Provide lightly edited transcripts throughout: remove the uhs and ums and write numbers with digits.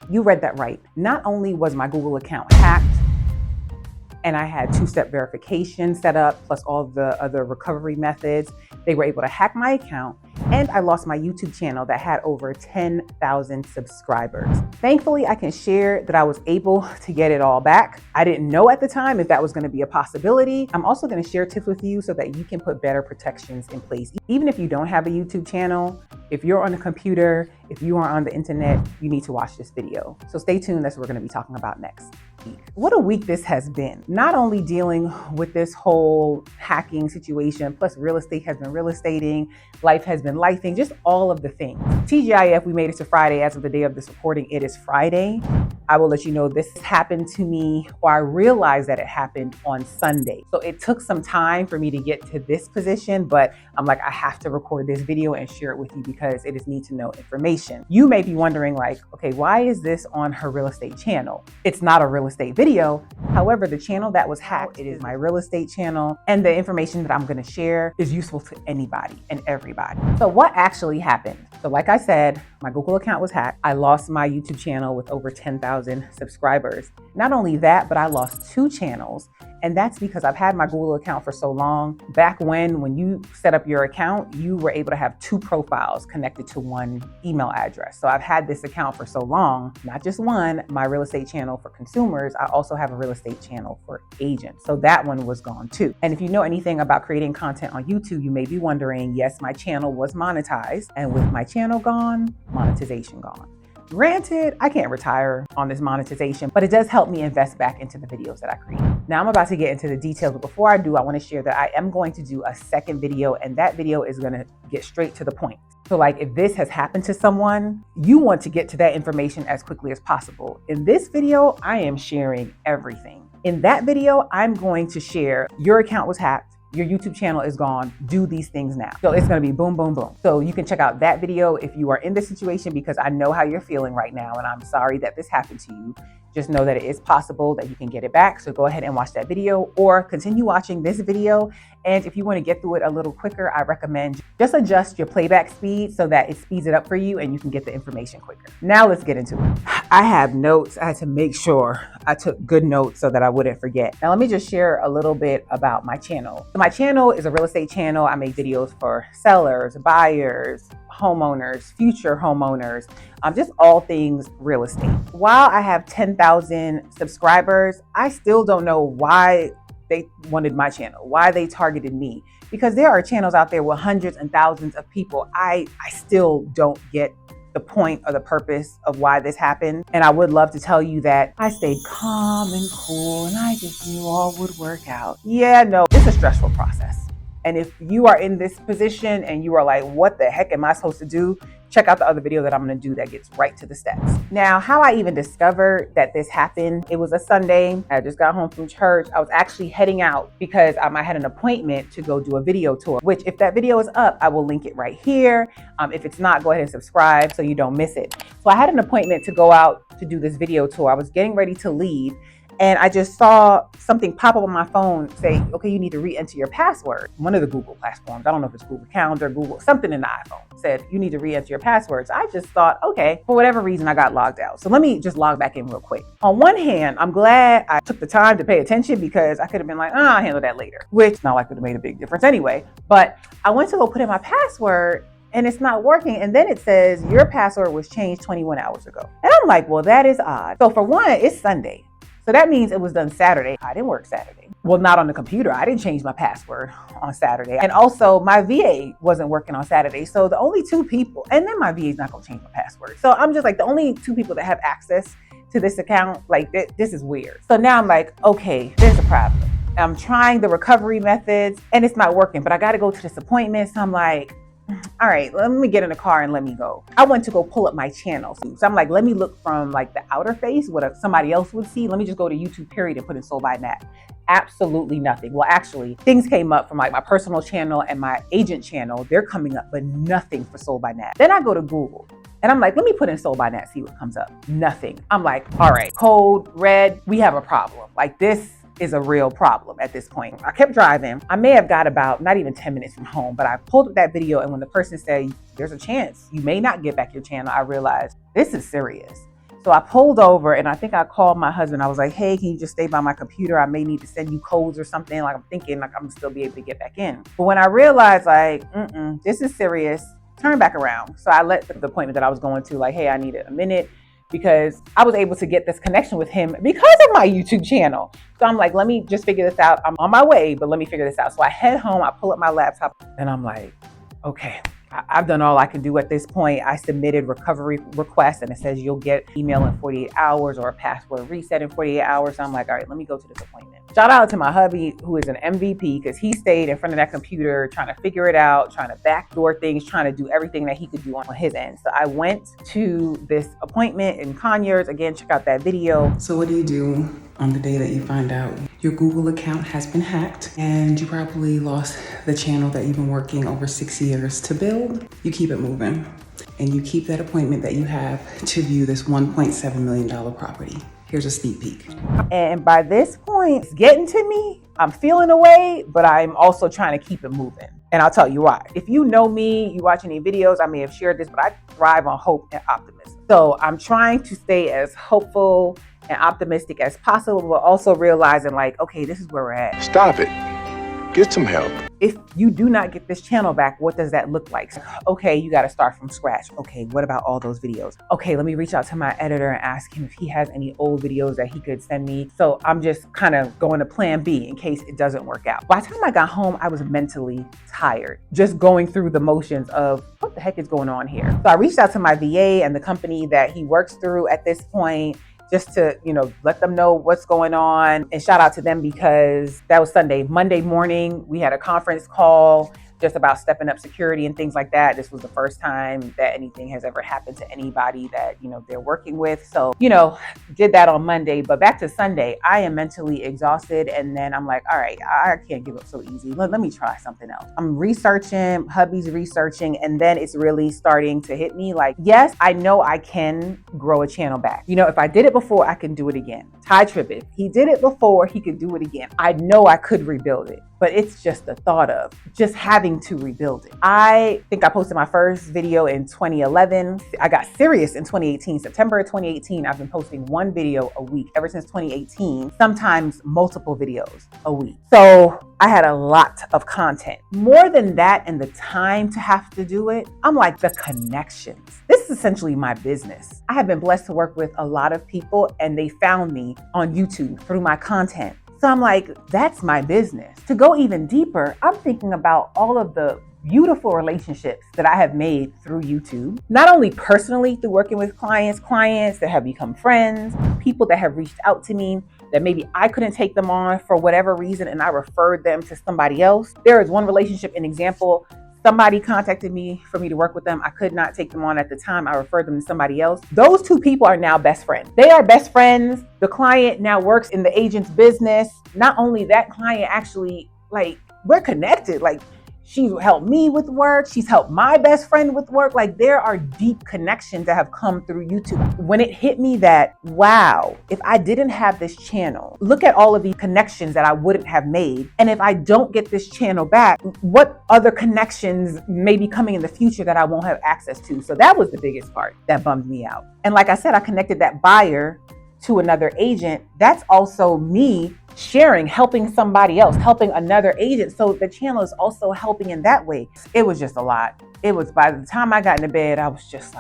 You read that right. Not only was my Google account hacked, and I had two-step verification set up, plus all the other recovery methods, they were able to hack my account, and I lost my YouTube channel that had over 10,000 subscribers. Thankfully, I can share that I was able to get it all back. I didn't know at the time if that was going to be a possibility. I'm also going to share tips with you so that you can put better protections in place. Even if you don't have a YouTube channel, if you're on a computer, if you are on the internet, you need to watch this video. So stay tuned, that's what we're going to be talking about next. What a week this has been. Not only dealing with this whole hacking situation, plus real estate has been real estating, life has been lifing, just all of the things. TGIF, we made it to Friday. As of the day of this recording, it is Friday. I will let you know this happened to me, or I realized that it happened on Sunday. So it took some time for me to get to this position, but I'm like, I have to record this video and share it with you because it is need to know information. You may be wondering like, okay, why is this on her real estate channel? It's not a real estate video. However, the channel that was hacked, it is my real estate channel, and the information that I'm going to share is useful to anybody and everybody. So what actually happened? So like I said, my Google account was hacked. I lost my YouTube channel with over 10,000 subscribers. Not only that, but I lost 2 channels. And that's because I've had my Google account for so long. Back when you set up your account, you were able to have 2 profiles connected to one email address. So I've had this account for so long, not just one, my real estate channel for consumers. I also have a real estate channel for agents. So that one was gone too. And if you know anything about creating content on YouTube, you may be wondering, yes, my channel was monetized, and with my channel gone, monetization gone. Granted, I can't retire on this monetization, but it does help me invest back into the videos that I create. Now I'm about to get into the details, but before I do, I want to share that I am going to do a second video, and that video is going to get straight to the point. So like if this has happened to someone, you want to get to that information as quickly as possible. In this video, I am sharing everything. In that video, I'm going to share your account was hacked, your YouTube channel is gone, do these things now. So it's gonna be boom, boom, boom. So you can check out that video if you are in this situation, because I know how you're feeling right now, and I'm sorry that this happened to you. Just know that it is possible that you can get it back. So go ahead and watch that video, or continue watching this video. And if you want to get through it a little quicker, I recommend just adjust your playback speed so that it speeds it up for you and you can get the information quicker. Now let's get into it. I have notes. I had to make sure I took good notes so that I wouldn't forget. Now let me just share a little bit about my channel. So my channel is a real estate channel. I make videos for sellers, buyers, homeowners, future homeowners, just all things real estate. While I have 10,000 subscribers, I still don't know why they wanted my channel, why they targeted me, because there are channels out there with hundreds and thousands of people. I still don't get the point or the purpose of why this happened. And I would love to tell you that I stayed calm and cool and I just knew all would work out. Yeah, no, it's a stressful process. And if you are in this position and you are like, what the heck am I supposed to do? Check out the other video that I'm going to do that gets right to the steps. Now, how I even discovered that this happened, it was a Sunday. I just got home from church. I was actually heading out because I had an appointment to go do a video tour, which if that video is up, I will link it right here. If it's not, go ahead and subscribe so you don't miss it. So I had an appointment to go out to do this video tour. I was getting ready to leave, and I just saw something pop up on my phone say, okay, you need to re-enter your password. One of the Google platforms, I don't know if it's Google Calendar, Google, something in the iPhone said, you need to re-enter your passwords. I just thought, okay, for whatever reason, I got logged out. So let me just log back in real quick. On one hand, I'm glad I took the time to pay attention, because I could have been like, I'll handle that later, which not like would have made a big difference anyway. But I went to go put in my password and it's not working. And then it says your password was changed 21 hours ago. And I'm like, well, that is odd. So for one, it's Sunday. So that means it was done Saturday. I didn't work Saturday. Well, not on the computer. I didn't change my password on Saturday. And also my VA wasn't working on Saturday. So the only 2 people, and then my VA is not gonna change my password. So I'm just like, the only 2 people that have access to this account, like this is weird. So now I'm like, okay, there's a problem. I'm trying the recovery methods and it's not working, but I gotta go to this appointment. So I'm like, all right, let me get in the car and let me go. I went to go pull up my channel. So I'm like, let me look from like the outer face, what somebody else would see. Let me just go to YouTube period and put in Sold by Nat. Absolutely nothing. Well, actually, things came up from like my personal channel and my agent channel. They're coming up, but nothing for Sold by Nat. Then I go to Google and I'm like, let me put in Sold by Nat, see what comes up. Nothing. I'm like, all right, code red, we have a problem. Like this is a real problem at this point. I kept driving. I may have got about not even 10 minutes from home, but I pulled up that video, and when the person said, there's a chance you may not get back your channel, I realized this is serious. So I pulled over and I think I called my husband. I was like, hey, can you just stay by my computer? I may need to send you codes or something. Like I'm thinking like I'm gonna still be able to get back in. But when I realized like, this is serious, turn back around. So I let the appointment that I was going to like, hey, I needed a minute because I was able to get this connection with him because of my YouTube channel. So I'm like, let me just figure this out. I'm on my way, but let me figure this out. So I head home, I pull up my laptop and I'm like, okay, I've done all I can do at this point. I submitted recovery requests and it says you'll get email in 48 hours or a password reset in 48 hours. So I'm like, all right, let me go to this appointment. Shout out to my hubby who is an MVP because he stayed in front of that computer trying to figure it out, trying to backdoor things, trying to do everything that he could do on his end. So I went to this appointment in Conyers. Again, check out that video. So what do you do on the day that you find out your Google account has been hacked and you probably lost the channel that you've been working over 6 years to build? You keep it moving and you keep that appointment that you have to view this $1.7 million property. Here's a sneak peek. And by this point, it's getting to me. I'm feeling away, but I'm also trying to keep it moving. And I'll tell you why. If you know me, you watch any videos, I may have shared this, but I thrive on hope and optimism. So I'm trying to stay as hopeful and optimistic as possible, but also realizing like, okay, this is where we're at. Stop it. Get some help. If you do not get this channel back, what does that look like? Okay, you got to start from scratch. Okay, what about all those videos? Okay, let me reach out to my editor and ask him if he has any old videos that he could send me. So I'm just kind of going to plan B in case it doesn't work out. By the time I got home, I was mentally tired, just going through the motions of what the heck is going on here. So I reached out to my VA and the company that he works through at this point, just to, let them know what's going on. And shout out to them because that was Sunday. Monday morning, we had a conference call just about stepping up security and things like that. This was the first time that anything has ever happened to anybody that, they're working with. So, did that on Monday, but back to Sunday, I am mentally exhausted. And then I'm like, all right, I can't give up so easy. Let me try something else. I'm researching, hubby's researching, and then it's really starting to hit me like, yes, I know I can grow a channel back. If I did it before, I can do it again. Ty Tribbett, he did it before, he could do it again. I know I could rebuild it, but it's just the thought of just having to rebuild it. I think I posted my first video in 2011. I got serious in 2018. September 2018, I've been posting one video a week ever since 2018, sometimes multiple videos a week. So I had a lot of content. More than that and the time to have to do it, I'm like the connections. This is essentially my business. I have been blessed to work with a lot of people and they found me on YouTube through my content. So I'm like, that's my business. To go even deeper, I'm thinking about all of the beautiful relationships that I have made through YouTube, not only personally through working with clients that have become friends, people that have reached out to me that maybe I couldn't take them on for whatever reason and I referred them to somebody else. There is one relationship, an example. Somebody contacted me for me to work with them. I could not take them on at the time. I referred them to somebody else. Those two people are now best friends. They are best friends. The client now works in the agent's business. Not only that, client actually, we're connected. She helped me with work. She's helped my best friend with work. There are deep connections that have come through YouTube. When it hit me that, wow, if I didn't have this channel, look at all of the connections that I wouldn't have made. And if I don't get this channel back, what other connections may be coming in the future that I won't have access to? So that was the biggest part that bummed me out. And like I said, I connected that buyer to another agent. That's also me sharing, helping somebody else, helping another agent. So the channel is also helping in that way. It was just a lot. It was, by the time I got into bed, I was just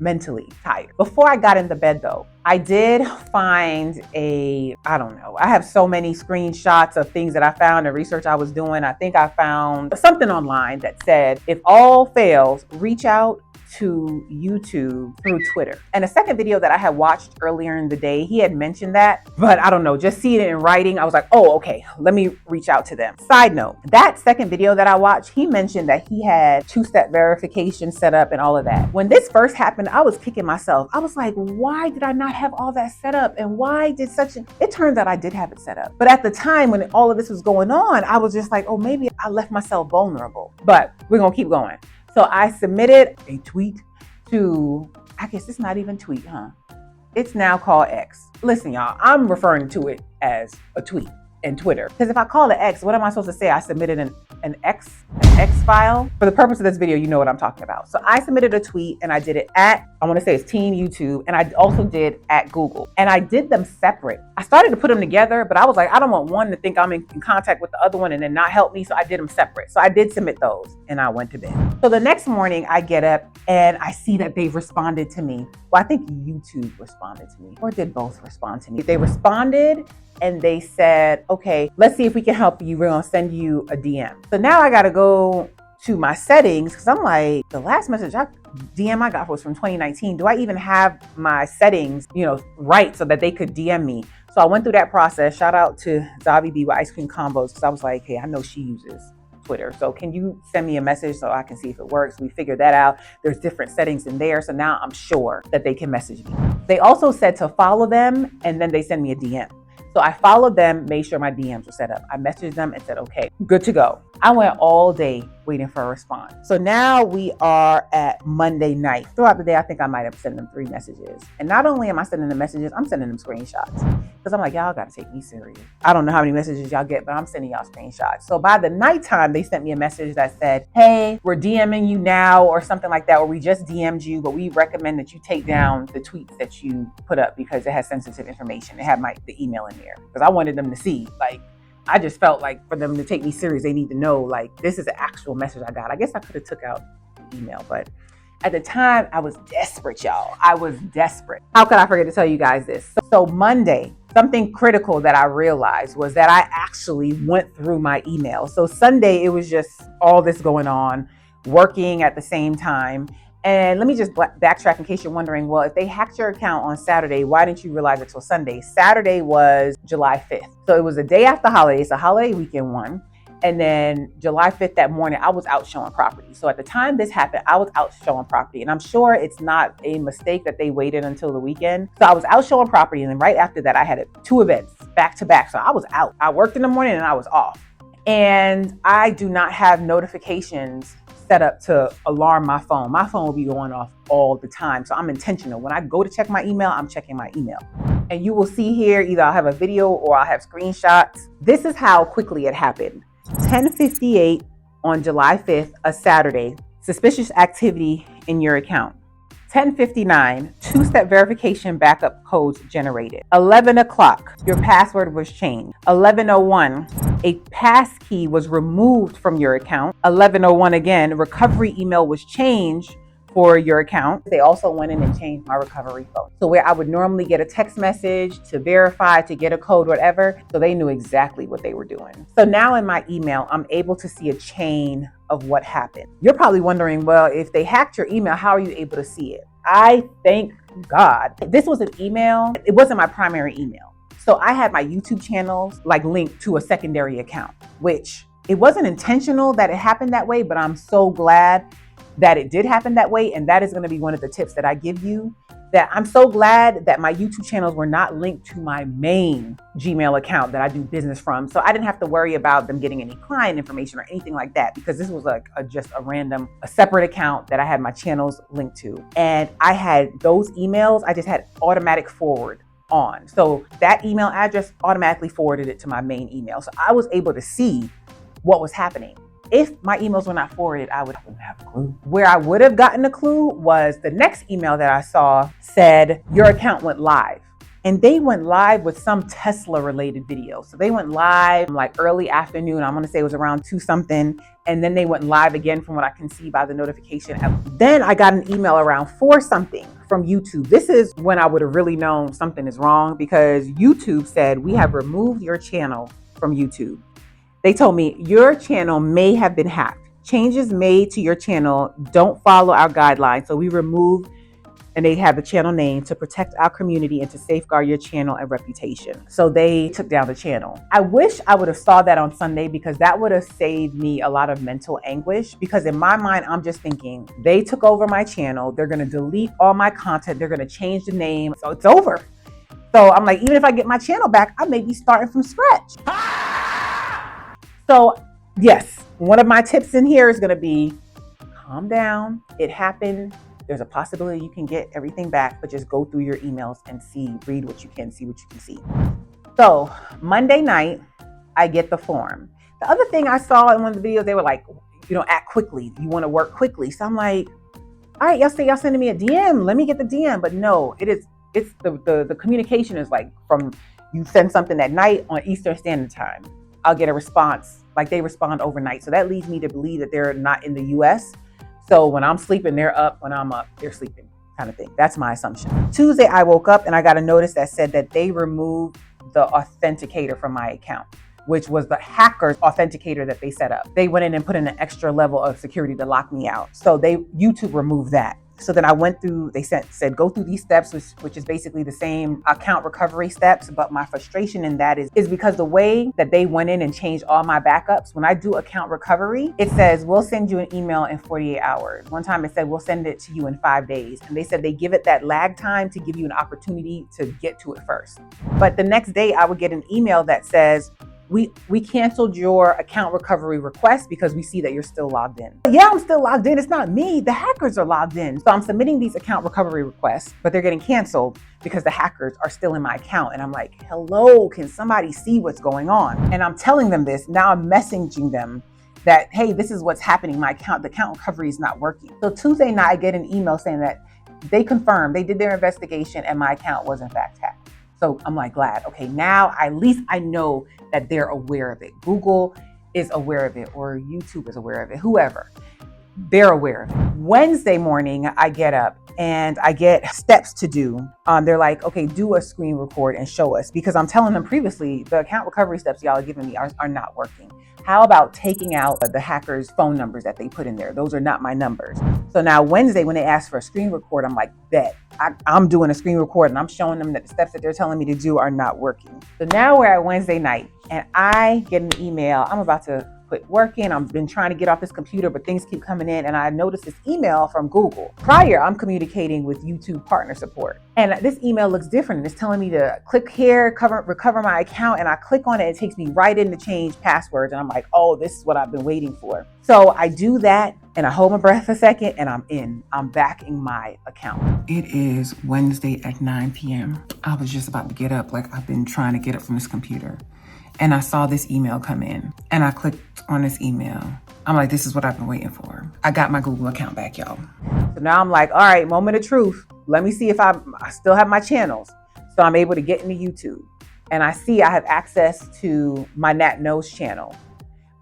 mentally tired. Before I got into bed though, I did find I have so many screenshots of things that I found and research I was doing. I think I found something online that said, if all fails, reach out to YouTube through Twitter. And a second video that I had watched earlier in the day, he had mentioned that, but I don't know, just seeing it in writing, I was like, oh, okay, let me reach out to them. Side note, that second video that I watched, he mentioned that he had two-step verification set up and all of that. When this first happened, I was kicking myself. I was like, why did I not have all that set up? And why did it turns out I did have it set up. But at the time when all of this was going on, I was just like, oh, maybe I left myself vulnerable, but we're gonna keep going. So I submitted a tweet to, I guess it's not even tweet, huh? It's now called X. Listen, y'all, I'm referring to it as a tweet in Twitter. Because if I call it X, what am I supposed to say? I submitted an X X file. For the purpose of this video, you know what I'm talking about. So I submitted a tweet and I did it at, I want to say it's Team YouTube, and I also did at Google. And I did them separate. I started to put them together, but I was like, I don't want one to think I'm in contact with the other one and then not help me. So I did them separate. So I did submit those and I went to bed. So the next morning I get up and I see that they've responded to me. Well, I think YouTube responded to me, or did both respond to me? They responded and they said, okay, let's see if we can help you. We're gonna send you a DM. So now I gotta go to my settings because I'm like, the last DM I got was from 2019. Do I even have my settings, right so that they could DM me? So I went through that process. Shout out to Zavi B with Ice Cream Combos, because I was like, hey, I know she uses Twitter. So can you send me a message so I can see if it works? We figured that out. There's different settings in there. So now I'm sure that they can message me. They also said to follow them and then they send me a DM. So I followed them, made sure my DMs were set up. I messaged them and said, okay, good to go. I went all day waiting for a response. So now we are at Monday night. Throughout the day, I think I might have sent them 3 messages. And not only am I sending them messages, I'm sending them screenshots. Because I'm like, y'all gotta take me serious. I don't know how many messages y'all get, but I'm sending y'all screenshots. So by the nighttime, they sent me a message that said, hey, we're DMing you now, or something like that, or we just DM'd you, but we recommend that you take down the tweets that you put up because it has sensitive information. It had the email in there. Because I wanted them to see, I just felt like for them to take me serious, they need to know, this is an actual message I got. I guess I could have took out the email, but at the time I was desperate, y'all. I was desperate. How could I forget to tell you guys this? So Monday, something critical that I realized was that I actually went through my email. So Sunday, it was just all this going on, working at the same time. And let me just backtrack in case you're wondering, well, if they hacked your account on Saturday, why didn't you realize it till Sunday? Saturday was July 5th. So it was a day after holiday. It's a holiday weekend one. And then July 5th that morning, I was out showing property. So at the time this happened, I was out showing property. And I'm sure it's not a mistake that they waited until the weekend. So I was out showing property. And then right after that, I had 2 events back to back. So I was out. I worked in the morning and I was off. And I do not have notifications set up to alarm my phone. My phone will be going off all the time. So I'm intentional. When I go to check my email, I'm checking my email. And you will see here, either I'll have a video or I'll have screenshots. This is how quickly it happened. 10:58 on July 5th, a Saturday, suspicious activity in your account. 10:59, 2-step verification backup codes generated. 11 o'clock, your password was changed. 11:01, a pass key was removed from your account. 11:01 again, recovery email was changed for your account. They also went in and changed my recovery phone. So where I would normally get a text message to verify, to get a code, whatever, so they knew exactly what they were doing. So now in my email, I'm able to see a chain of what happened. You're probably wondering, well, if they hacked your email, how are you able to see it? I thank God. This was an email. It wasn't my primary email. So I had my YouTube channels linked to a secondary account, which it wasn't intentional that it happened that way, but I'm so glad that it did happen that way. And that is going to be one of the tips that I give you, that I'm so glad that my YouTube channels were not linked to my main Gmail account that I do business from. So I didn't have to worry about them getting any client information or anything like that, because this was just a separate account that I had my channels linked to. And I had those emails, I just had automatic forward on. So that email address automatically forwarded it to my main email. So I was able to see what was happening. If my emails were not forwarded, I wouldn't have a clue. Where I would have gotten a clue was the next email that I saw said, your account went live. And they went live with some Tesla related video. So they went live early afternoon. I'm gonna say it was around 2 something. And then they went live again from what I can see by the notification. Then I got an email around 4 something from YouTube. This is when I would have really known something is wrong, because YouTube said, we have removed your channel from YouTube. They told me your channel may have been hacked. Changes made to your channel don't follow our guidelines. So we removed, and they have the channel name, to protect our community and to safeguard your channel and reputation. So they took down the channel. I wish I would have saw that on Sunday, because that would have saved me a lot of mental anguish. Because in my mind, I'm just thinking, they took over my channel. They're going to delete all my content. They're going to change the name. So it's over. So I'm like, even if I get my channel back, I may be starting from scratch. So yes, one of my tips in here is going to be calm down. It happened. There's a possibility you can get everything back, but just go through your emails and read what you can, see what you can see. So Monday night, I get the form. The other thing I saw in one of the videos, they were like, act quickly. You want to work quickly. So I'm like, all right, y'all say y'all sending me a DM. Let me get the DM. But no, it's the communication is like from you send something at night on Eastern Standard Time. I'll get a response, like they respond overnight. So that leads me to believe that they're not in the US. So when I'm sleeping, they're up. When I'm up, they're sleeping, kind of thing. That's my assumption. Tuesday, I woke up and I got a notice that said that they removed the authenticator from my account, which was the hacker's authenticator that they set up. They went in and put in an extra level of security to lock me out. So YouTube removed that. So then I went through, they said go through these steps, which is basically the same account recovery steps. But my frustration in that is because the way that they went in and changed all my backups, when I do account recovery, it says, we'll send you an email in 48 hours. One time it said, we'll send it to you in 5 days. And they said they give it that lag time to give you an opportunity to get to it first. But the next day I would get an email that says, we canceled your account recovery request because we see that you're still logged in. Yeah, I'm still logged in. It's not me. The hackers are logged in. So I'm submitting these account recovery requests, but they're getting canceled because the hackers are still in my account. And I'm like, hello, can somebody see what's going on? And I'm telling them this. Now I'm messaging them that, hey, this is what's happening. The account recovery is not working. So Tuesday night, I get an email saying that they confirmed, they did their investigation and my account was in fact hacked. So I'm like, glad. Okay, now at least I know that they're aware of it. Google is aware of it, or YouTube is aware of it, whoever. They're aware of it. Wednesday morning, I get up and I get steps to do. They're like, okay, do a screen record and show us, because I'm telling them previously, the account recovery steps y'all are giving me are not working. How about taking out the hackers' phone numbers that they put in there? Those are not my numbers. So now Wednesday, when they ask for a screen record, I'm like, bet. I'm doing a screen record and I'm showing them that the steps that they're telling me to do are not working. So now we're at Wednesday night and I get an email. I'm about to quit working. I've been trying to get off this computer, but things keep coming in. And I noticed this email from Google. Prior, I'm communicating with YouTube partner support. And this email looks different. It's telling me to click here, recover my account. And I click on it. It takes me right in to change passwords. And I'm like, oh, this is what I've been waiting for. So I do that and I hold my breath a second and I'm back in my account. It is Wednesday at 9 p.m. I was just about to get up. Like, I've been trying to get up from this computer. And I saw this email come in and I clicked on this email. I'm like, this is what I've been waiting for. I got my Google account back, y'all. So now I'm like, all right, moment of truth. Let me see if I still have my channels. So I'm able to get into YouTube and I see I have access to my Nat Knows channel.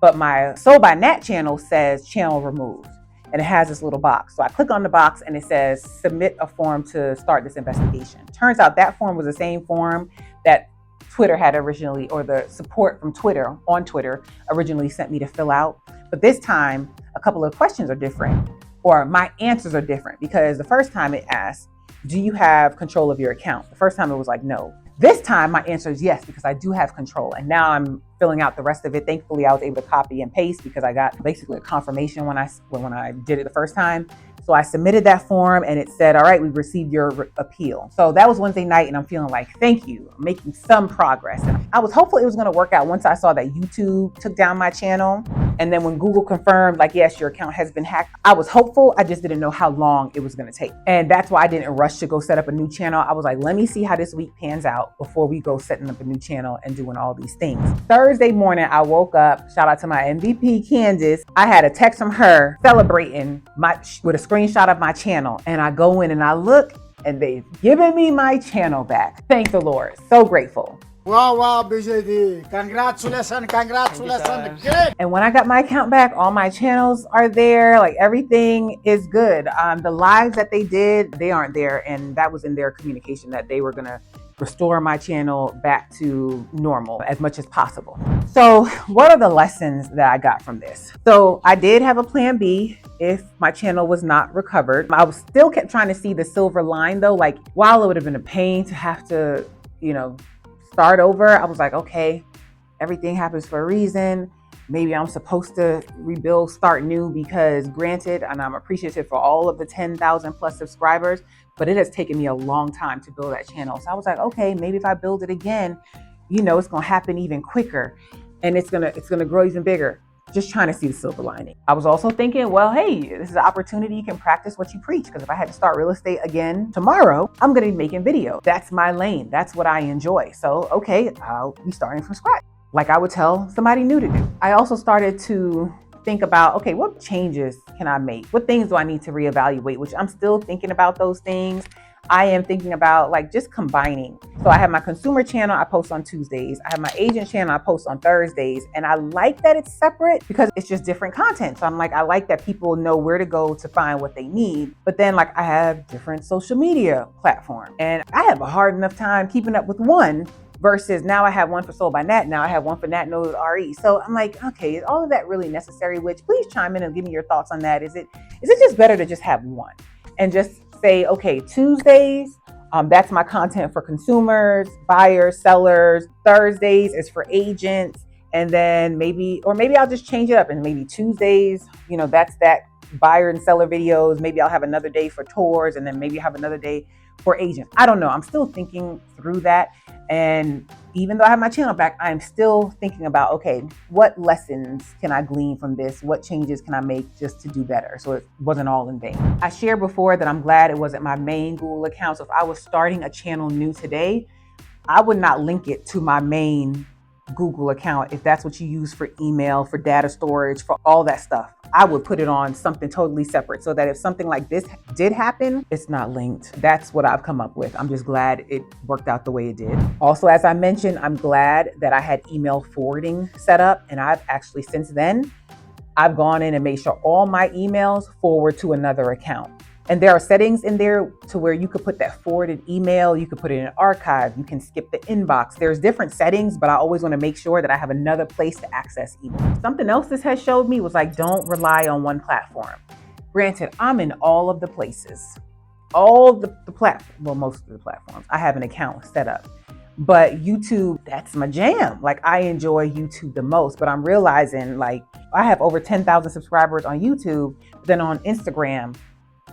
But my So by Nat channel says channel removed. And it has this little box. So I click on the box and it says submit a form to start this investigation. Turns out that form was the same form that Twitter had originally, or the support from Twitter on Twitter originally sent me to fill out. But this time, a couple of questions are different, or my answers are different, because the first time it asked, do you have control of your account? The first time it was like, no. This time my answer is yes, because I do have control. And now I'm filling out the rest of it. Thankfully, I was able to copy and paste because I got basically a confirmation when I did it the first time. So I submitted that form and it said, all right, we received your appeal. So that was Wednesday night and I'm feeling like, thank you, I'm making some progress. And I was hopeful it was gonna work out once I saw that YouTube took down my channel. And then when Google confirmed, like, yes, your account has been hacked, I was hopeful. I just didn't know how long it was gonna take. And that's why I didn't rush to go set up a new channel. I was like, let me see how this week pans out before we go setting up a new channel and doing all these things. Thursday morning, I woke up, shout out to my MVP, Candace. I had a text from her celebrating with a screenshot of my channel. And I go in and I look and they've given me my channel back. Thank the Lord, so grateful. Wow, BJD. Congratulations. Good. And when I got my account back, all my channels are there. Like, everything is good. The lives that they did, they aren't there. And that was in their communication that they were going to restore my channel back to normal as much as possible. So what are the lessons that I got from this? So I did have a plan B if my channel was not recovered. I was still kept trying to see the silver line though. Like, while it would have been a pain to have to, start over, I was like, okay, everything happens for a reason. Maybe I'm supposed to rebuild, start new, because granted, and I'm appreciative for all of the 10,000 plus subscribers, but it has taken me a long time to build that channel. So I was like, okay, maybe if I build it again, it's going to happen even quicker and it's going to grow even bigger. Just trying to see the silver lining. I was also thinking, well, hey, this is an opportunity. You can practice what you preach. Because if I had to start real estate again tomorrow, I'm going to be making video. That's my lane. That's what I enjoy. So, okay, I'll be starting from scratch, like I would tell somebody new to do. I also started to think about, okay, what changes can I make? What things do I need to reevaluate? Which I'm still thinking about those things. I am thinking about like just combining. So I have my consumer channel, I post on Tuesdays. I have my agent channel, I post on Thursdays. And I like that it's separate because it's just different content. So I'm like, I like that people know where to go to find what they need. But then like I have different social media platforms and I have a hard enough time keeping up with one versus now I have one for Sold by Nat. Now I have one for Nat Knows RE. So I'm like, okay, is all of that really necessary? Which please chime in and give me your thoughts on that. Is it just better to just have one and just say, okay, Tuesdays, that's my content for consumers, buyers, sellers. Thursdays is for agents. And then maybe I'll just change it up and maybe Tuesdays, that's that buyer and seller videos. Maybe I'll have another day for tours and then maybe have another day for agents. I don't know. I'm still thinking through that. And even though I have my channel back, I'm still thinking about, okay, what lessons can I glean from this? What changes can I make just to do better? So it wasn't all in vain. I shared before that I'm glad it wasn't my main Google account. So if I was starting a channel new today, I would not link it to my main Google account if that's what you use for email, for data storage, for all that stuff. I would put it on something totally separate so that if something like this did happen, it's not linked. That's what I've come up with. I'm just glad it worked out the way it did. Also, as I mentioned, I'm glad that I had email forwarding set up, and I've actually since then, I've gone in and made sure all my emails forward to another account. And there are settings in there to where you could put that forwarded email, you could put it in an archive, you can skip the inbox. There's different settings, but I always want to make sure that I have another place to access email. Something else this has showed me was like, don't rely on one platform. Granted, I'm in all of the places, all the platforms, well, most of the platforms. I have an account set up. But YouTube, that's my jam. Like I enjoy YouTube the most, but I'm realizing like I have over 10,000 subscribers on YouTube, but then on Instagram,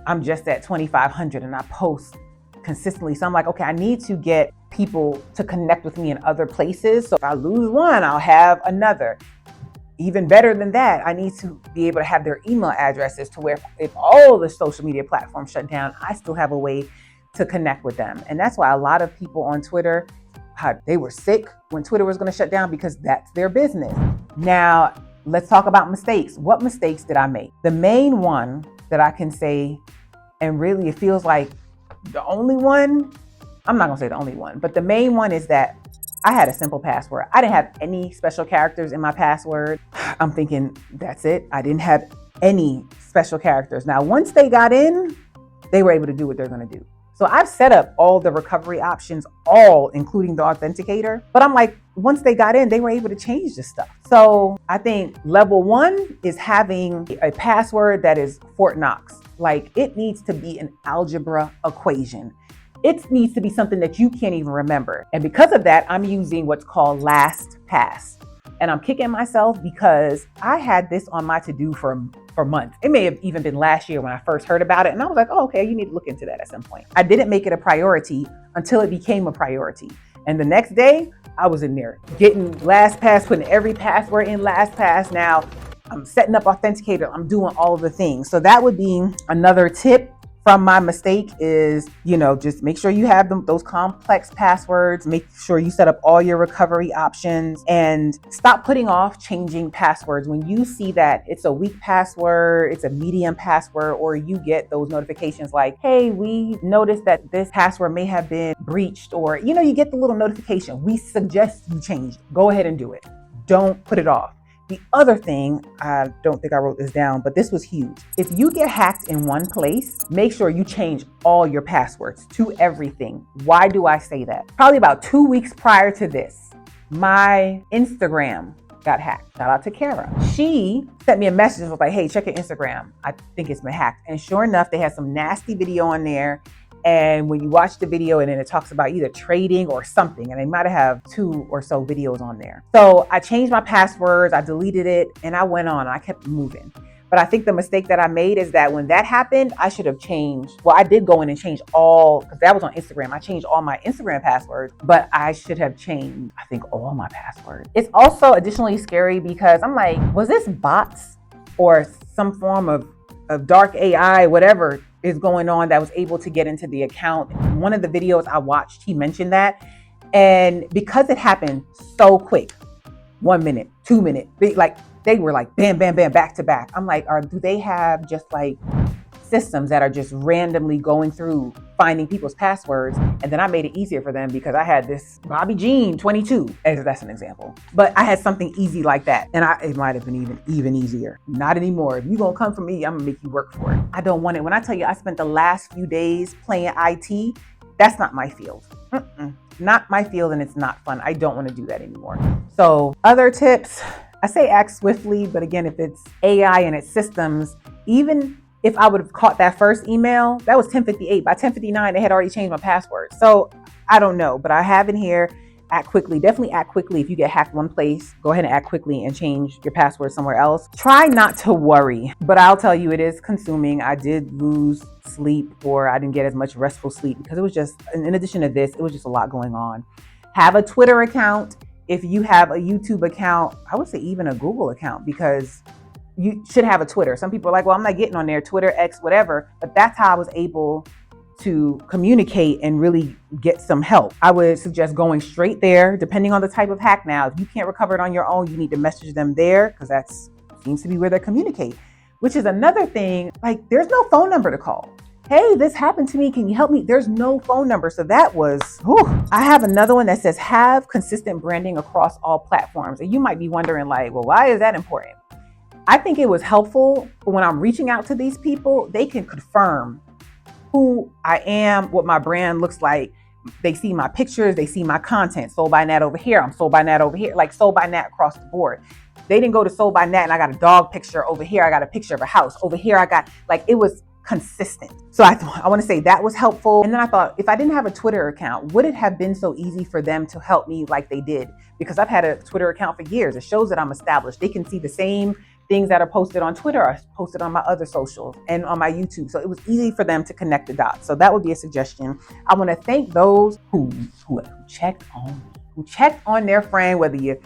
I'm just at 2,500 and I post consistently. So I'm like, okay, I need to get people to connect with me in other places. So if I lose one, I'll have another. Even better than that, I need to be able to have their email addresses to where if all the social media platforms shut down, I still have a way to connect with them. And that's why a lot of people on Twitter, they were sick when Twitter was going to shut down because that's their business. Now, let's talk about mistakes. What mistakes did I make? The main one that I can say, and really it feels like the only one, I'm not gonna say the only one, but the main one is that I had a simple password. I didn't have any special characters in my password. I'm thinking, that's it. I didn't have any special characters. Now, once they got in, they were able to do what they're gonna do. So I've set up all the recovery options, all including the authenticator, but I'm like, once they got in, they were able to change the stuff. So I think level one is having a password that is Fort Knox. Like it needs to be an algebra equation. It needs to be something that you can't even remember. And because of that, I'm using what's called LastPass. And I'm kicking myself because I had this on my to-do for months. It may have even been last year when I first heard about it. And I was like, oh, okay, you need to look into that at some point. I didn't make it a priority until it became a priority. And the next day I was in there getting LastPass, putting every password in LastPass. Now I'm setting up Authenticator. I'm doing all of the things. So that would be another tip from my mistake is, just make sure you have those complex passwords, make sure you set up all your recovery options and stop putting off changing passwords. When you see that it's a weak password, it's a medium password, or you get those notifications like, hey, we noticed that this password may have been breached, or, you get the little notification. We suggest you change it. Go ahead and do it. Don't put it off. The other thing, I don't think I wrote this down, but this was huge. If you get hacked in one place, make sure you change all your passwords to everything. Why do I say that? Probably about 2 weeks prior to this, my Instagram got hacked. Shout out to Kara. She sent me a message and was like, hey, check your Instagram. I think it's been hacked. And sure enough, they had some nasty video on there. And when you watch the video and then it talks about either trading or something, and they might have 2 or so videos on there. So I changed my passwords, I deleted it, and I went on, I kept moving. But I think the mistake that I made is that when that happened, I should have changed. Well, I did go in and change all, because that was on Instagram. I changed all my Instagram passwords, but I should have changed, I think, all my passwords. It's also additionally scary because I'm like, was this bots or some form of dark AI, whatever is going on that was able to get into the account? One of the videos I watched, he mentioned that. And because it happened so quick, 1 minute, 2 minutes, like they were like bam, bam, bam, back to back. I'm like, do they have just like systems that are just randomly going through finding people's passwords? And then I made it easier for them because I had this Bobby Jean 22, as that's an example. But I had something easy like that. And it might have been even easier. Not anymore. If you're gonna come for me, I'm gonna make you work for it. I don't want it. When I tell you I spent the last few days playing IT, that's not my field. Not my field, and it's not fun. I don't want to do that anymore. So other tips, I say act swiftly, but again, if it's AI and its systems, even if I would have caught that first email, that was 10:58. By 10:59, they had already changed my password. So I don't know, but I have in here, act quickly. Definitely act quickly. If you get hacked one place, go ahead and act quickly and change your password somewhere else. Try not to worry, but I'll tell you, it is consuming. I did lose sleep, or I didn't get as much restful sleep because it was just, in addition to this, it was just a lot going on. Have a Twitter account. If you have a YouTube account, I would say even a Google account, because you should have a Twitter. Some people are like, well, I'm not getting on there, Twitter, X, whatever. But that's how I was able to communicate and really get some help. I would suggest going straight there, depending on the type of hack. Now, if you can't recover it on your own, you need to message them there, because that seems to be where they communicate, which is another thing. Like, there's no phone number to call. Hey, this happened to me. Can you help me? There's no phone number. So that was, whew. I have another one that says have consistent branding across all platforms. And you might be wondering like, well, why is that important? I think it was helpful when I'm reaching out to these people. They can confirm who I am, what my brand looks like. They see my pictures, they see my content. Sold by Nat over here, I'm sold by Nat over here, like sold by Nat across the board. They didn't go to sold by Nat and I got a dog picture over here, I got a picture of a house over here, I got, like, it was consistent. So I want to say that was helpful. And then I thought, if I didn't have a Twitter account, would it have been so easy for them to help me like they did? Because I've had a Twitter account for years. It shows that I'm established. They can see the same things that are posted on Twitter are posted on my other socials and on my YouTube. So it was easy for them to connect the dots. So that would be a suggestion. I want to thank those who checked on me, who checked on their friend, whether you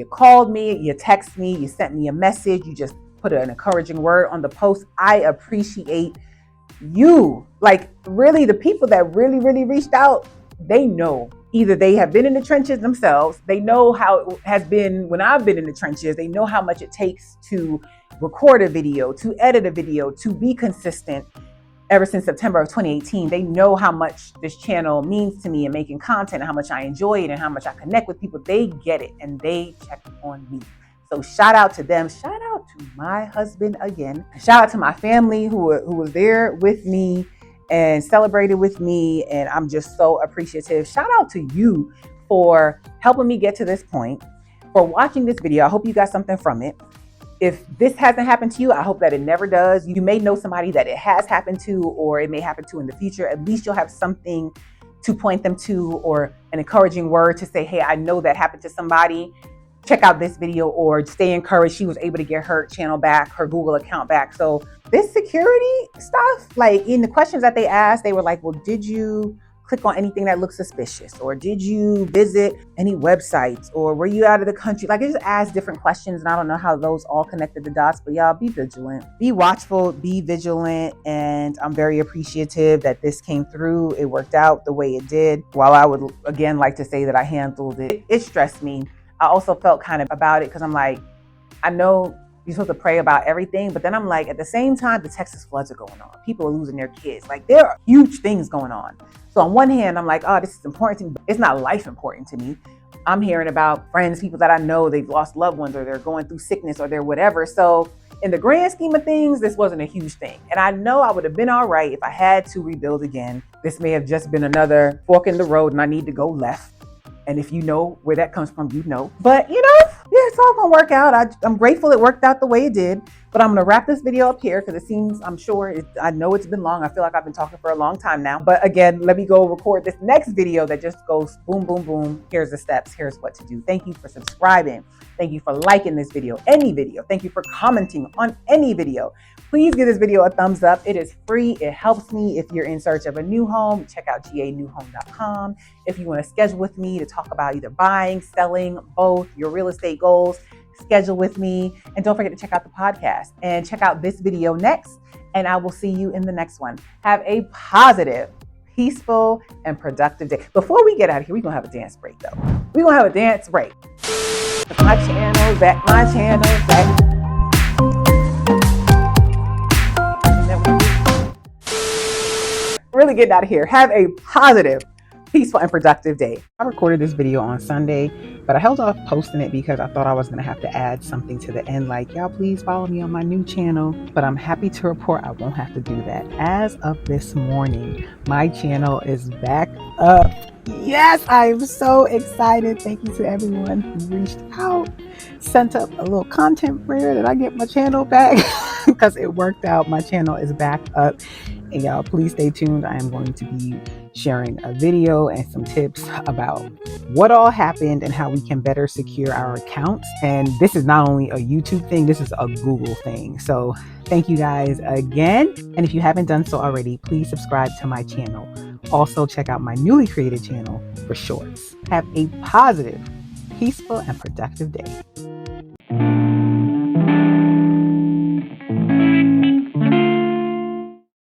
called me, you text me, you sent me a message, you just put an encouraging word on the post. I appreciate you. Like, really, the people that really reached out, they know. Either they have been in the trenches themselves, they know how it has been when I've been in the trenches, they know how much it takes to record a video, to edit a video, to be consistent. Ever since September of 2018, they know how much this channel means to me and making content, and how much I enjoy it and how much I connect with people. They get it and they check on me. So shout out to them. Shout out to my husband again. Shout out to my family who was there with me and celebrated with me. And I'm just so appreciative. Shout out to you for helping me get to this point, for watching this video. I hope you got something from it. If this hasn't happened to you, I hope that it never does. You may know somebody that it has happened to, or it may happen to in the future. At least you'll have something to point them to, or an encouraging word to say, hey, I know that happened to somebody. Check out this video, or stay encouraged. She was able to get her channel back, her Google account back. So this security stuff, like in the questions that they asked, they were like, well, did you click on anything that looks suspicious? Or did you visit any websites? Or were you out of the country? Like, it just asked different questions, and I don't know how those all connected the dots, but y'all be vigilant, be watchful, be vigilant. And I'm very appreciative that this came through. It worked out the way it did. While I would again like to say that I handled it, it stressed me. I also felt kind of about it because I'm like, I know you're supposed to pray about everything, but then I'm like, at the same time, the Texas floods are going on. People are losing their kids. Like, there are huge things going on. So on one hand, I'm like, oh, this is important to me. It's not life important to me. I'm hearing about friends, people that I know, they've lost loved ones, or they're going through sickness, or they're whatever. So in the grand scheme of things, this wasn't a huge thing. And I know I would have been all right if I had to rebuild again. This may have just been another fork in the road and I need to go left. And if you know where that comes from, you know. But, you know, yeah, it's all going to work out. I'm grateful it worked out the way it did. But I'm going to wrap this video up here because it seems, I'm sure, I know it's been long. I feel like I've been talking for a long time now. But again, let me go record this next video that just goes boom, boom, boom. Here's the steps. Here's what to do. Thank you for subscribing. Thank you for liking this video, any video. Thank you for commenting on any video. Please give this video a thumbs up. It is free. It helps me. If you're in search of a new home, check out ganewhome.com. If you want to schedule with me to talk about either buying, selling, both, your real estate goals, schedule with me. And don't forget to check out the podcast and check out this video next. And I will see you in the next one. Have a positive, peaceful, and productive day. Before we get out of here, we're going to have a dance break though. We're going to have a dance break. My channel, back my channel, back. Really getting out of here. Have a positive, peaceful, and productive day. I recorded this video on Sunday, but I held off posting it because I thought I was going to have to add something to the end, like, y'all please follow me on my new channel. But I'm happy to report I won't have to do that. As of this morning, my channel is back up. Yes, I'm so excited. Thank you to everyone who reached out, sent up a little content prayer that I get my channel back because it worked out. My channel is back up. And y'all, please stay tuned. I am going to be sharing a video and some tips about what all happened and how we can better secure our accounts. And this is not only a YouTube thing, this is a Google thing. So thank you guys again. And if you haven't done so already, please subscribe to my channel. Also check out my newly created channel for shorts. Have a positive, peaceful, and productive day.